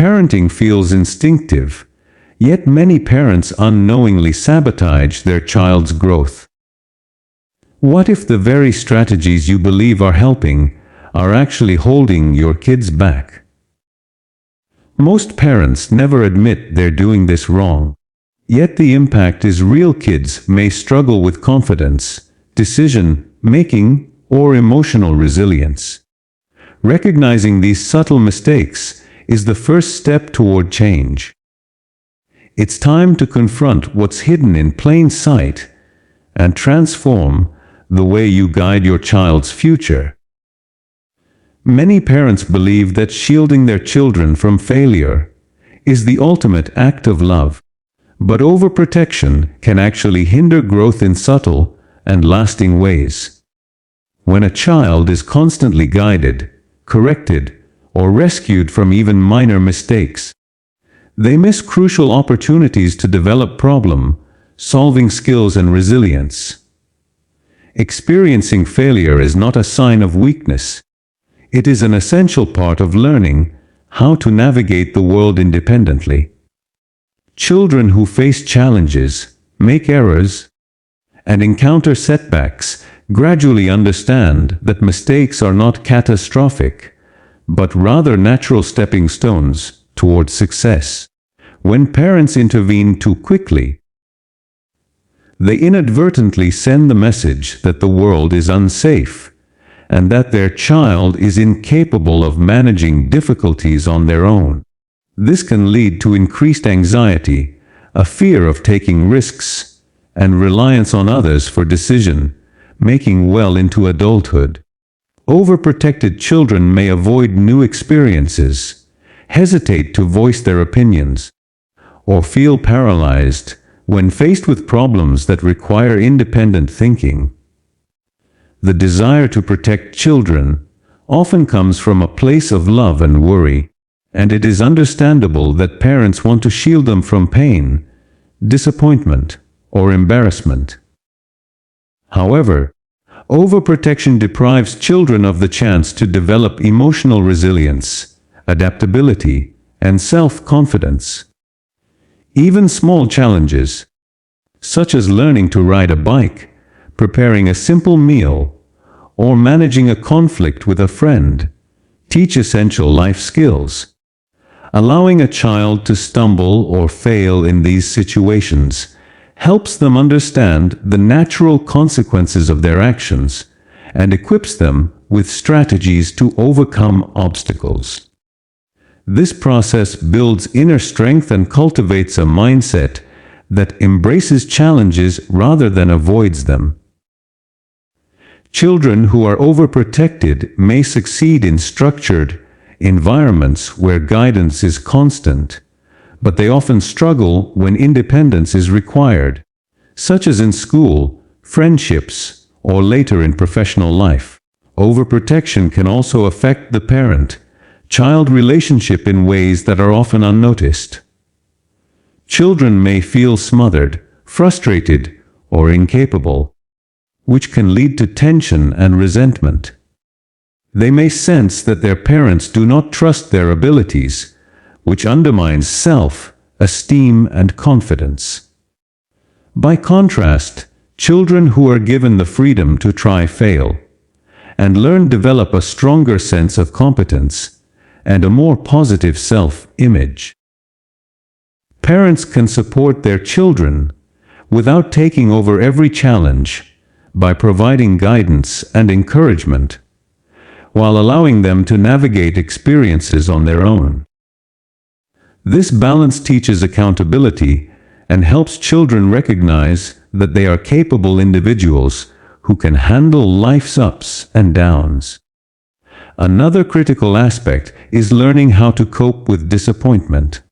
Parenting feels instinctive, yet many parents unknowingly sabotage their child's growth. What if the very strategies you believe are helping are actually holding your kids back? Most parents never admit they're doing this wrong. Yet the impact is real. Kids may struggle with confidence, decision-making, or emotional resilience. Recognizing these subtle mistakes is the first step toward change. It's time to confront what's hidden in plain sight and transform the way you guide your child's future. Many parents believe that shielding their children from failure is the ultimate act of love. But overprotection can actually hinder growth in subtle and lasting ways. When a child is constantly guided, corrected, or rescued from even minor mistakes, they miss crucial opportunities to develop problem-solving skills and resilience. Experiencing failure is not a sign of weakness. It is an essential part of learning how to navigate the world independently. Children who face challenges, make errors, and encounter setbacks gradually understand that mistakes are not catastrophic, but rather natural stepping stones towards success. When parents intervene too quickly, they inadvertently send the message that the world is unsafe and that their child is incapable of managing difficulties on their own. This can lead to increased anxiety, a fear of taking risks, and reliance on others for decision-making well into adulthood. Overprotected children may avoid new experiences, hesitate to voice their opinions, or feel paralyzed when faced with problems that require independent thinking. The desire to protect children often comes from a place of love and worry, and it is understandable that parents want to shield them from pain, disappointment, or embarrassment. However, overprotection deprives children of the chance to develop emotional resilience, adaptability, and self-confidence. Even small challenges, such as learning to ride a bike, preparing a simple meal, or managing a conflict with a friend, teach essential life skills. Allowing a child to stumble or fail in these situations helps them understand the natural consequences of their actions and equips them with strategies to overcome obstacles. This process builds inner strength and cultivates a mindset that embraces challenges rather than avoids them. Children who are overprotected may succeed in structured environments where guidance is constant, but they often struggle when independence is required, such as in school, friendships, or later in professional life. Overprotection can also affect the parent-child relationship in ways that are often unnoticed. Children may feel smothered, frustrated, or incapable, which can lead to tension and resentment. They may sense that their parents do not trust their abilities, which undermines self-esteem and confidence. By contrast, children who are given the freedom to try fail and learn develop a stronger sense of competence and a more positive self-image. Parents can support their children without taking over every challenge by providing guidance and encouragement, while allowing them to navigate experiences on their own. This balance teaches accountability and helps children recognize that they are capable individuals who can handle life's ups and downs. Another critical aspect is learning how to cope with disappointment.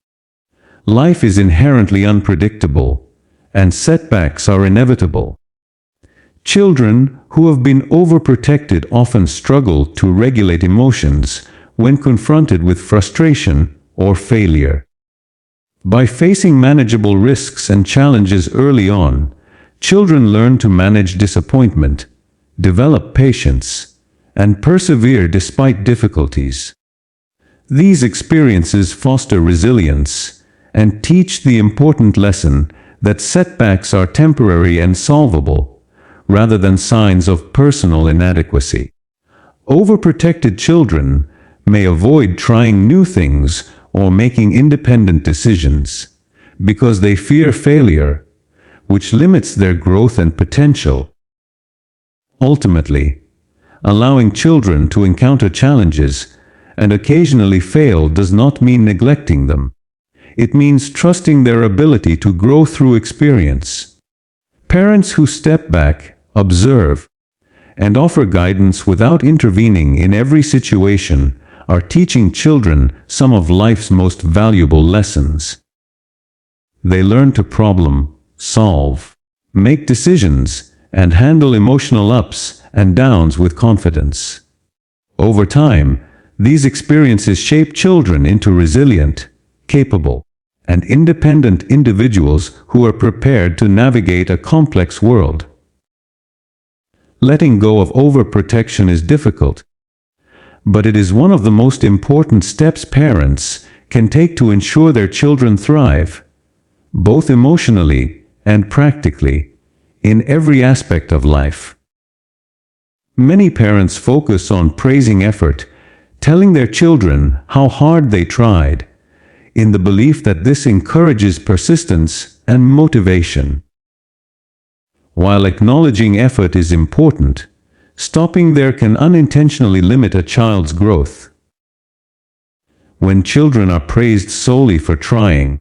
Life is inherently unpredictable, and setbacks are inevitable. Children who have been overprotected often struggle to regulate emotions when confronted with frustration or failure. By facing manageable risks and challenges early on, children learn to manage disappointment, develop patience, and persevere despite difficulties. These experiences foster resilience and teach the important lesson that setbacks are temporary and solvable, rather than signs of personal inadequacy. Overprotected children may avoid trying new things or making independent decisions because they fear failure, which limits their growth and potential. Ultimately, allowing children to encounter challenges and occasionally fail does not mean neglecting them. It means trusting their ability to grow through experience. Parents who step back, observe, and offer guidance without intervening in every situation are teaching children some of life's most valuable lessons. They learn to problem solve, make decisions, and handle emotional ups and downs with confidence. Over time, these experiences shape children into resilient, capable, and independent individuals who are prepared to navigate a complex world. Letting go of overprotection is difficult, but it is one of the most important steps parents can take to ensure their children thrive, both emotionally and practically, in every aspect of life. Many parents focus on praising effort, telling their children how hard they tried, in the belief that this encourages persistence and motivation. While acknowledging effort is important, stopping there can unintentionally limit a child's growth. When children are praised solely for trying,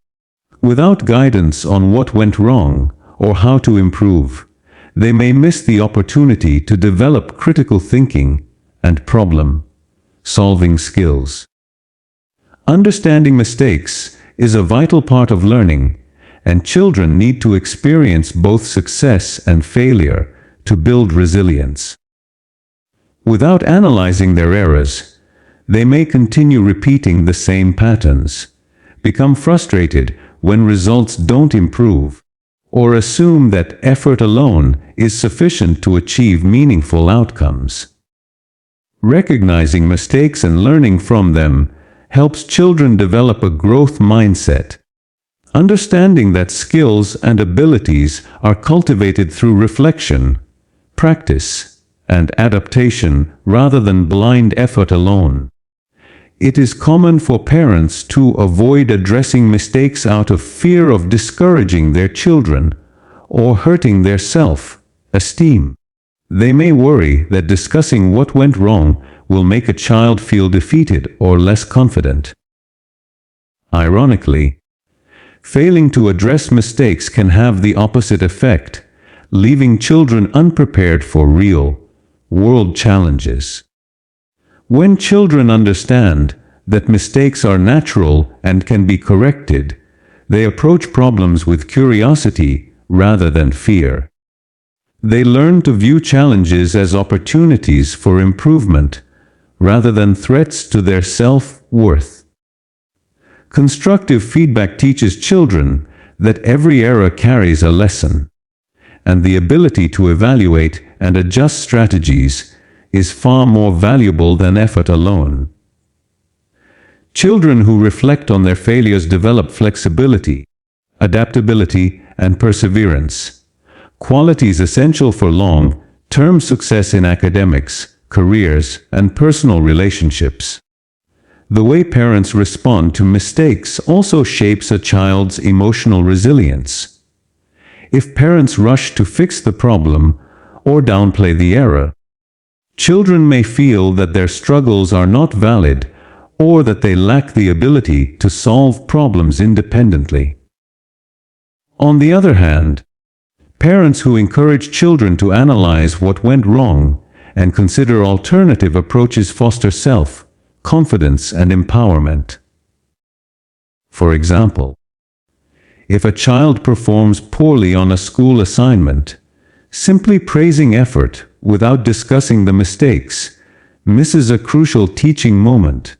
without guidance on what went wrong or how to improve, they may miss the opportunity to develop critical thinking and problem-solving skills. Understanding mistakes is a vital part of learning, and children need to experience both success and failure to build resilience. Without analyzing their errors, they may continue repeating the same patterns, become frustrated when results don't improve, or assume that effort alone is sufficient to achieve meaningful outcomes. Recognizing mistakes and learning from them helps children develop a growth mindset, understanding that skills and abilities are cultivated through reflection, practice, and adaptation rather than blind effort alone. It is common for parents to avoid addressing mistakes out of fear of discouraging their children or hurting their self-esteem. They may worry that discussing what went wrong will make a child feel defeated or less confident. Ironically, failing to address mistakes can have the opposite effect, leaving children unprepared for real-world challenges. When children understand that mistakes are natural and can be corrected, they approach problems with curiosity rather than fear. They learn to view challenges as opportunities for improvement rather than threats to their self-worth. Constructive feedback teaches children that every error carries a lesson, and the ability to evaluate and adjust strategies is far more valuable than effort alone. Children who reflect on their failures develop flexibility, adaptability, and perseverance, qualities essential for long-term success in academics, careers, and personal relationships. The way parents respond to mistakes also shapes a child's emotional resilience. If parents rush to fix the problem or downplay the error, children may feel that their struggles are not valid or that they lack the ability to solve problems independently. On the other hand, parents who encourage children to analyze what went wrong and consider alternative approaches foster self-confidence and empowerment. For example, if a child performs poorly on a school assignment, simply praising effort without discussing the mistakes misses a crucial teaching moment.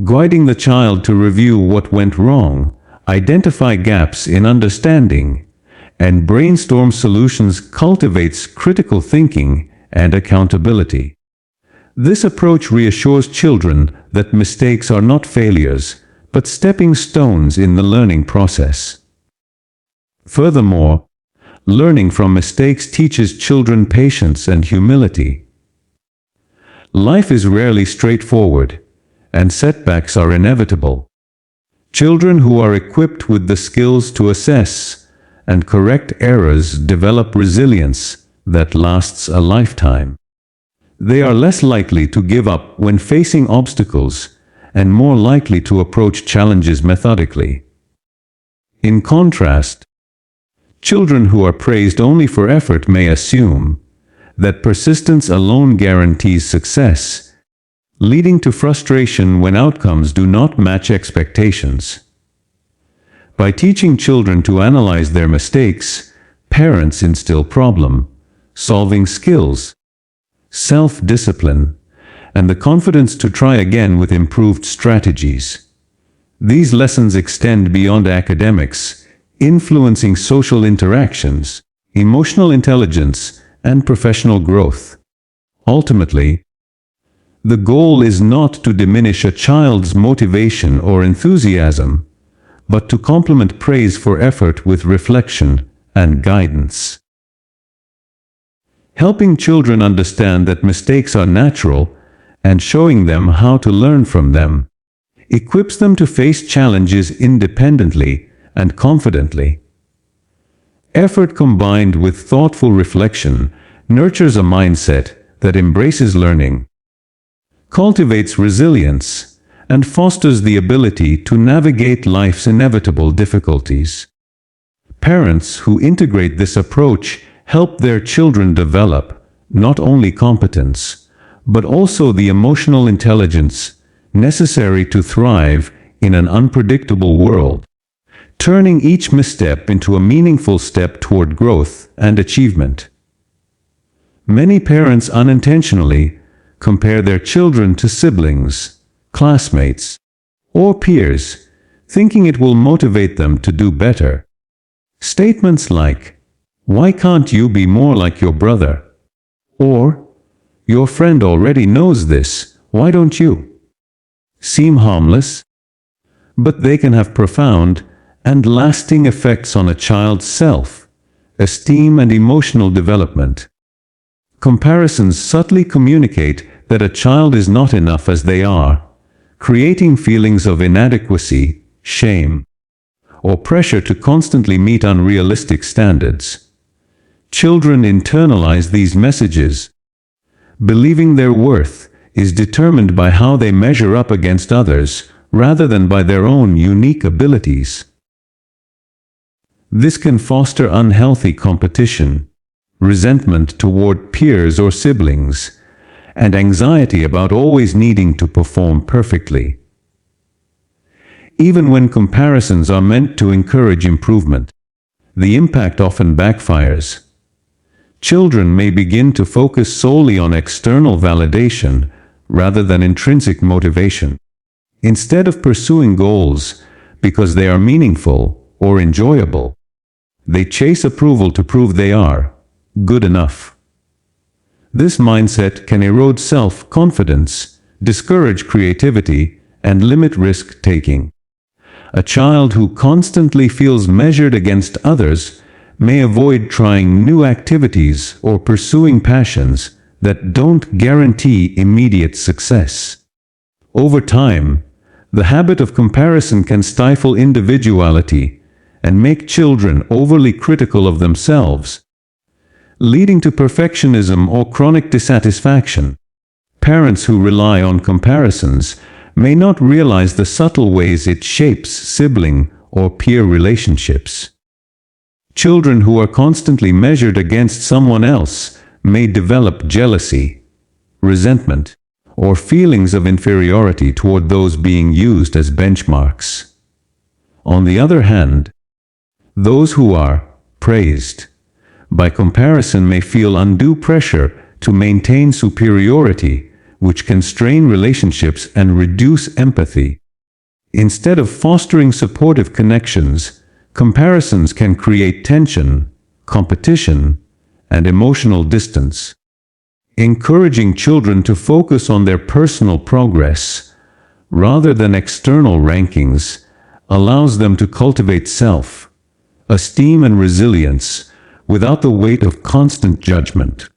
Guiding the child to review what went wrong, identify gaps in understanding, and brainstorm solutions cultivates critical thinking and accountability. This approach reassures children that mistakes are not failures, but stepping stones in the learning process. Furthermore, learning from mistakes teaches children patience and humility. Life is rarely straightforward, and setbacks are inevitable. Children who are equipped with the skills to assess and correct errors develop resilience that lasts a lifetime. They are less likely to give up when facing obstacles and more likely to approach challenges methodically. In contrast, children who are praised only for effort may assume that persistence alone guarantees success, leading to frustration when outcomes do not match expectations. By teaching children to analyze their mistakes, parents instill problem-solving skills, self-discipline, and the confidence to try again with improved strategies. These lessons extend beyond academics, influencing social interactions, emotional intelligence, and professional growth. Ultimately, the goal is not to diminish a child's motivation or enthusiasm, but to complement praise for effort with reflection and guidance. Helping children understand that mistakes are natural and showing them how to learn from them equips them to face challenges independently and confidently. Effort combined with thoughtful reflection nurtures a mindset that embraces learning, cultivates resilience, and fosters the ability to navigate life's inevitable difficulties. Parents who integrate this approach help their children develop not only competence, but also the emotional intelligence necessary to thrive in an unpredictable world, turning each misstep into a meaningful step toward growth and achievement. Many parents unintentionally compare their children to siblings, classmates, or peers, thinking it will motivate them to do better. Statements like, "Why can't you be more like your brother?" or "Your friend already knows this, why don't you?" seem harmless, but they can have profound and lasting effects on a child's self-esteem and emotional development. Comparisons subtly communicate that a child is not enough as they are, creating feelings of inadequacy, shame, or pressure to constantly meet unrealistic standards. Children internalize these messages, believing their worth is determined by how they measure up against others rather than by their own unique abilities. This can foster unhealthy competition, resentment toward peers or siblings, and anxiety about always needing to perform perfectly. Even when comparisons are meant to encourage improvement, the impact often backfires. Children may begin to focus solely on external validation rather than intrinsic motivation. Instead of pursuing goals because they are meaningful or enjoyable, they chase approval to prove they are good enough. This mindset can erode self-confidence, discourage creativity, and limit risk-taking. A child who constantly feels measured against others may avoid trying new activities or pursuing passions that don't guarantee immediate success. Over time, the habit of comparison can stifle individuality and make children overly critical of themselves, leading to perfectionism or chronic dissatisfaction. Parents who rely on comparisons may not realize the subtle ways it shapes sibling or peer relationships. Children who are constantly measured against someone else may develop jealousy, resentment, or feelings of inferiority toward those being used as benchmarks. On the other hand, those who are praised by comparison may feel undue pressure to maintain superiority, which can strain relationships and reduce empathy. Instead of fostering supportive connections, comparisons can create tension, competition, and emotional distance. Encouraging children to focus on their personal progress rather than external rankings allows them to cultivate self-esteem and resilience without the weight of constant judgment.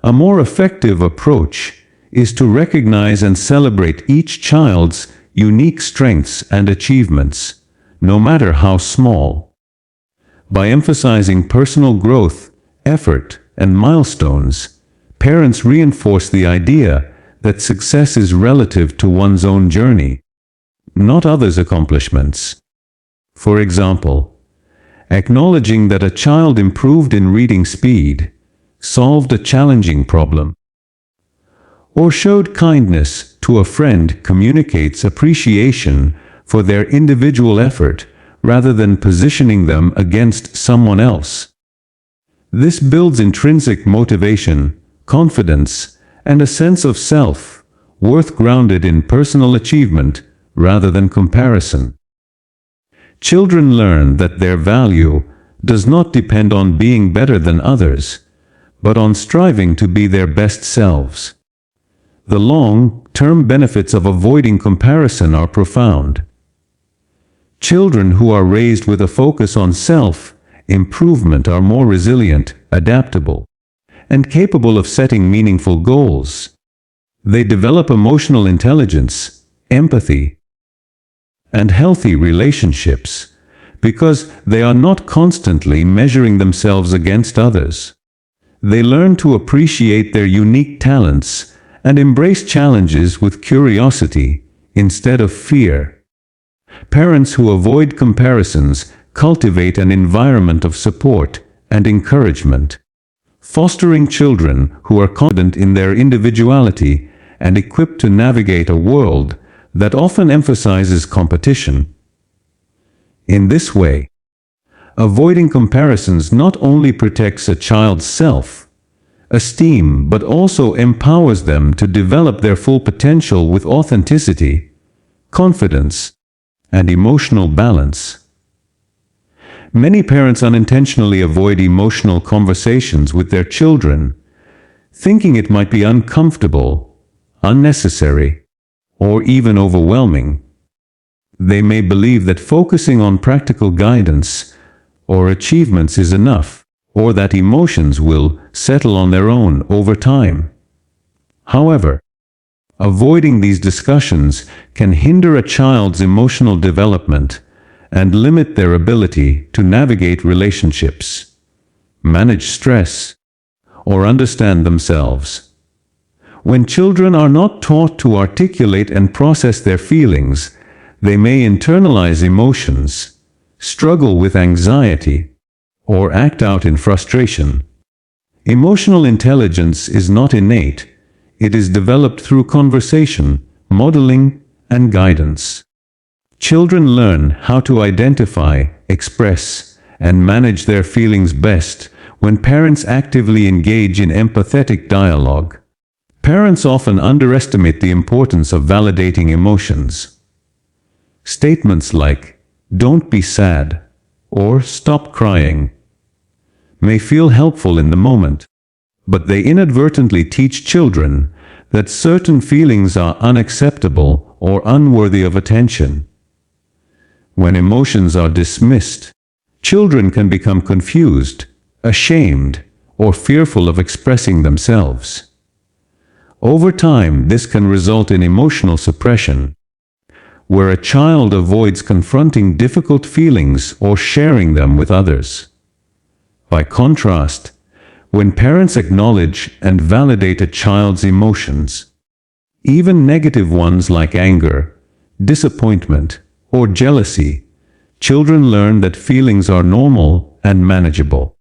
A more effective approach is to recognize and celebrate each child's unique strengths and achievements, no matter how small. By emphasizing personal growth, effort, and milestones, parents reinforce the idea that success is relative to one's own journey, not others' accomplishments. For example, acknowledging that a child improved in reading speed, solved a challenging problem, or showed kindness to a friend communicates appreciation for their individual effort rather than positioning them against someone else. This builds intrinsic motivation, confidence, and a sense of self-worth grounded in personal achievement rather than comparison. Children learn that their value does not depend on being better than others, but on striving to be their best selves. The long-term benefits of avoiding comparison are profound. Children who are raised with a focus on self-improvement are more resilient, adaptable, and capable of setting meaningful goals. They develop emotional intelligence, empathy, and healthy relationships because they are not constantly measuring themselves against others. They learn to appreciate their unique talents and embrace challenges with curiosity instead of fear. Parents who avoid comparisons cultivate an environment of support and encouragement, fostering children who are confident in their individuality and equipped to navigate a world that often emphasizes competition. In this way, avoiding comparisons not only protects a child's self-esteem but also empowers them to develop their full potential with authenticity, confidence, and emotional balance. Many parents unintentionally avoid emotional conversations with their children, thinking it might be uncomfortable, unnecessary, or even overwhelming. They may believe that focusing on practical guidance or achievements is enough, or that emotions will settle on their own over time. However, avoiding these discussions can hinder a child's emotional development and limit their ability to navigate relationships, manage stress, or understand themselves. When children are not taught to articulate and process their feelings, they may internalize emotions, struggle with anxiety, or act out in frustration. Emotional intelligence is not innate. It is developed through conversation, modeling, and guidance. Children learn how to identify, express, and manage their feelings best when parents actively engage in empathetic dialogue. Parents often underestimate the importance of validating emotions. Statements like, "Don't be sad," or "Stop crying," may feel helpful in the moment, but they inadvertently teach children that certain feelings are unacceptable or unworthy of attention. When emotions are dismissed, children can become confused, ashamed, or fearful of expressing themselves. Over time, this can result in emotional suppression, where a child avoids confronting difficult feelings or sharing them with others. By contrast, when parents acknowledge and validate a child's emotions, even negative ones like anger, disappointment, or jealousy, children learn that feelings are normal and manageable.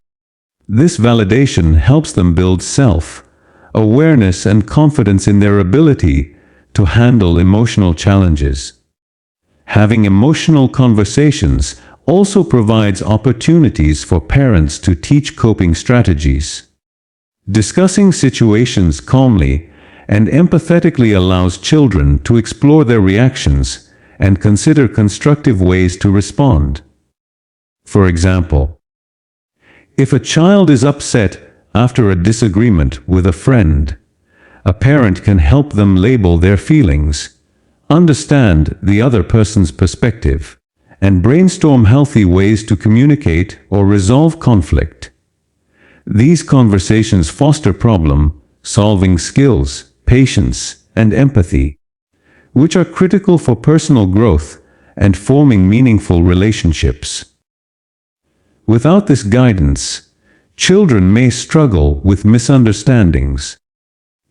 This validation helps them build self-awareness and confidence in their ability to handle emotional challenges. Having emotional conversations also provides opportunities for parents to teach coping strategies. Discussing situations calmly and empathetically allows children to explore their reactions and consider constructive ways to respond. For example, if a child is upset After a disagreement with a friend, a parent can help them label their feelings, understand the other person's perspective, and brainstorm healthy ways to communicate or resolve conflict. These conversations foster problem-solving skills, patience, and empathy, which are critical for personal growth and forming meaningful relationships. Without this guidance, children may struggle with misunderstandings,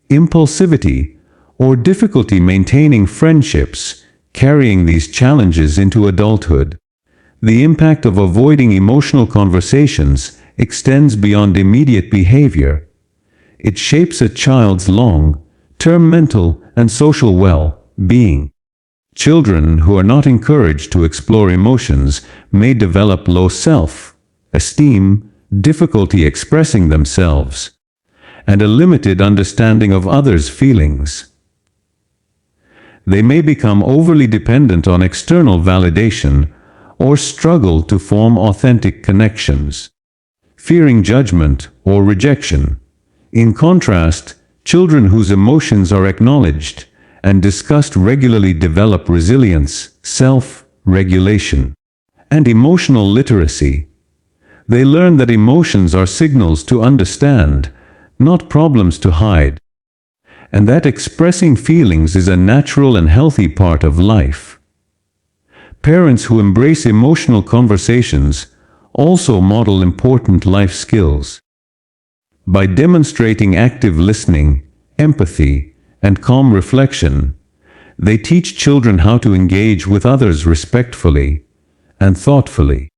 impulsivity, or difficulty maintaining friendships, carrying these challenges into adulthood. The impact of avoiding emotional conversations extends beyond immediate behavior. It shapes a child's long-term mental and social well-being. Children who are not encouraged to explore emotions may develop low self-esteem, difficulty expressing themselves, and a limited understanding of others' feelings. They may become overly dependent on external validation or struggle to form authentic connections, fearing judgment or rejection. In contrast, children whose emotions are acknowledged and discussed regularly develop resilience, self-regulation, and emotional literacy. They learn that emotions are signals to understand, not problems to hide, and that expressing feelings is a natural and healthy part of life. Parents who embrace emotional conversations also model important life skills. By demonstrating active listening, empathy, and calm reflection, they teach children how to engage with others respectfully and thoughtfully.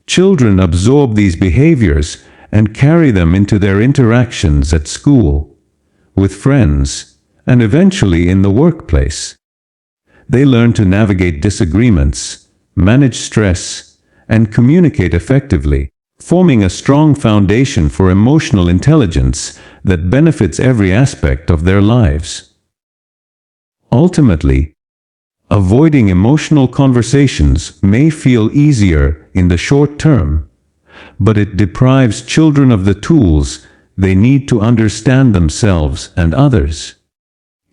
Children absorb these behaviors and carry them into their interactions at school, with friends, and eventually in the workplace. They learn to navigate disagreements, manage stress, and communicate effectively, forming a strong foundation for emotional intelligence that benefits every aspect of their lives. Ultimately, avoiding emotional conversations may feel easier in the short term, but it deprives children of the tools they need to understand themselves and others.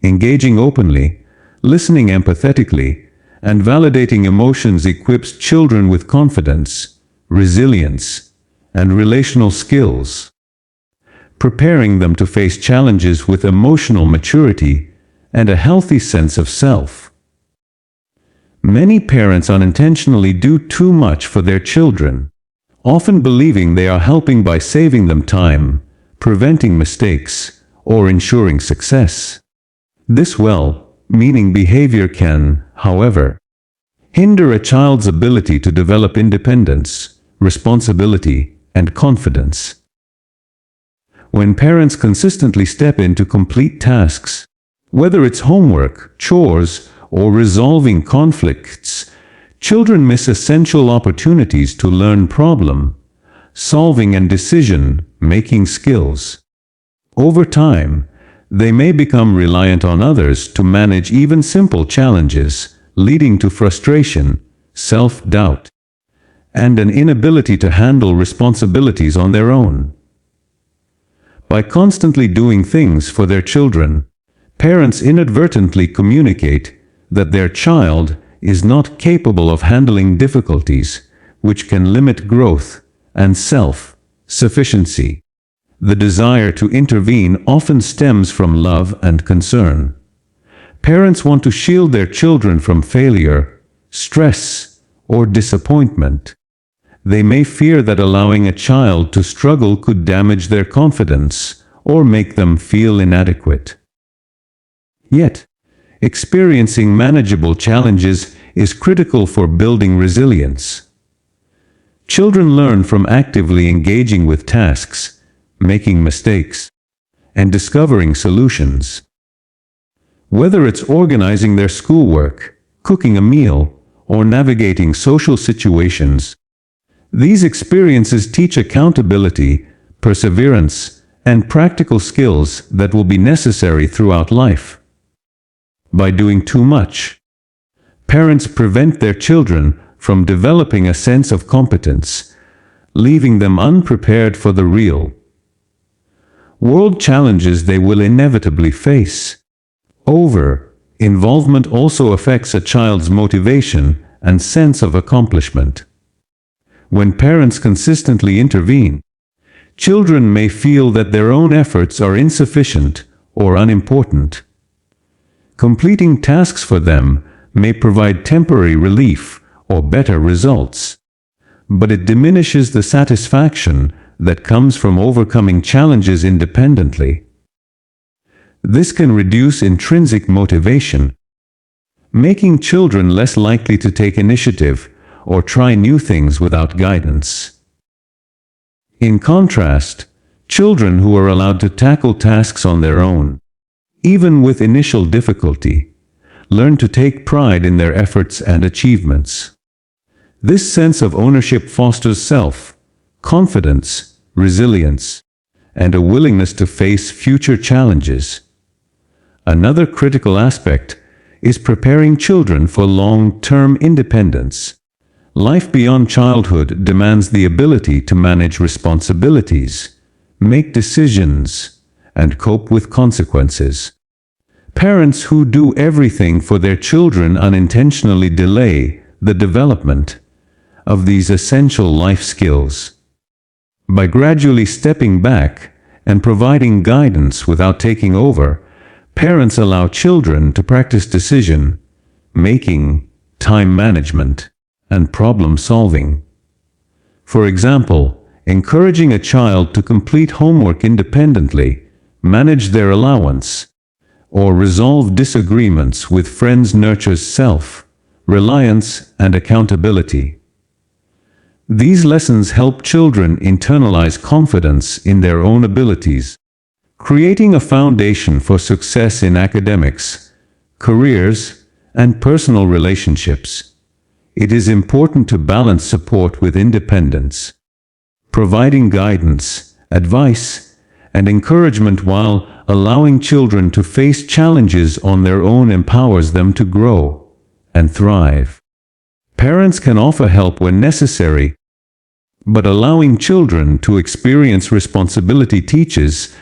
Engaging openly, listening empathetically, and validating emotions equips children with confidence, resilience, and relational skills, preparing them to face challenges with emotional maturity and a healthy sense of self. Many parents unintentionally do too much for their children, often believing they are helping by saving them time, preventing mistakes, or ensuring success. This well-meaning behavior can, however, hinder a child's ability to develop independence, responsibility, and confidence. When parents consistently step in to complete tasks, whether it's homework, chores, or resolving conflicts, children miss essential opportunities to learn problem-solving and decision-making skills. Over time, they may become reliant on others to manage even simple challenges, leading to frustration, self-doubt, and an inability to handle responsibilities on their own. By constantly doing things for their children, parents inadvertently communicate that their child is not capable of handling difficulties, which can limit growth and self-sufficiency. The desire to intervene often stems from love and concern. Parents want to shield their children from failure, stress, or disappointment. They may fear that allowing a child to struggle could damage their confidence or make them feel inadequate. Yet, experiencing manageable challenges is critical for building resilience. Children learn from actively engaging with tasks, making mistakes, and discovering solutions. Whether it's organizing their schoolwork, cooking a meal, or navigating social situations, these experiences teach accountability, perseverance, and practical skills that will be necessary throughout life. By doing too much, parents prevent their children from developing a sense of competence, leaving them unprepared for the real world challenges they will inevitably face. Over-involvement also affects a child's motivation and sense of accomplishment. When parents consistently intervene, children may feel that their own efforts are insufficient or unimportant. Completing tasks for them may provide temporary relief or better results, but it diminishes the satisfaction that comes from overcoming challenges independently. This can reduce intrinsic motivation, making children less likely to take initiative or try new things without guidance. In contrast, children who are allowed to tackle tasks on their own, even with initial difficulty, learn to take pride in their efforts and achievements. This sense of ownership fosters self-confidence, resilience, and a willingness to face future challenges. Another critical aspect is preparing children for long-term independence. Life beyond childhood demands the ability to manage responsibilities, make decisions, and cope with consequences. Parents who do everything for their children unintentionally delay the development of these essential life skills. By gradually stepping back and providing guidance without taking over, parents allow children to practice decision-making, time management, and problem-solving. For example, encouraging a child to complete homework independently, manage their allowance, or resolve disagreements with friends nurtures self-reliance and accountability. These lessons help children internalize confidence in their own abilities, creating a foundation for success in academics, careers, and personal relationships. It is important to balance support with independence. Providing guidance, advice, and encouragement while allowing children to face challenges on their own empowers them to grow and thrive. Parents can offer help when necessary, but allowing children to experience responsibility teaches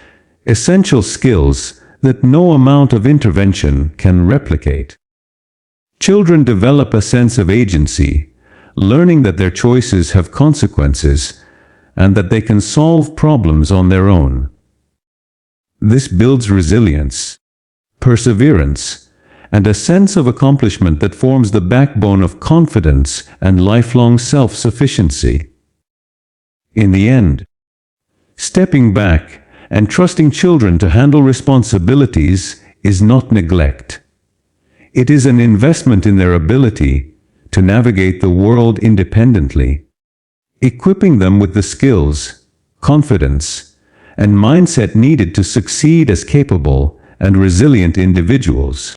essential skills that no amount of intervention can replicate. Children develop a sense of agency, learning that their choices have consequences and that they can solve problems on their own. This builds resilience, perseverance, and a sense of accomplishment that forms the backbone of confidence and lifelong self-sufficiency. In the end, stepping back and trusting children to handle responsibilities is not neglect. It is an investment in their ability to navigate the world independently, equipping them with the skills, confidence, and mindset needed to succeed as capable and resilient individuals.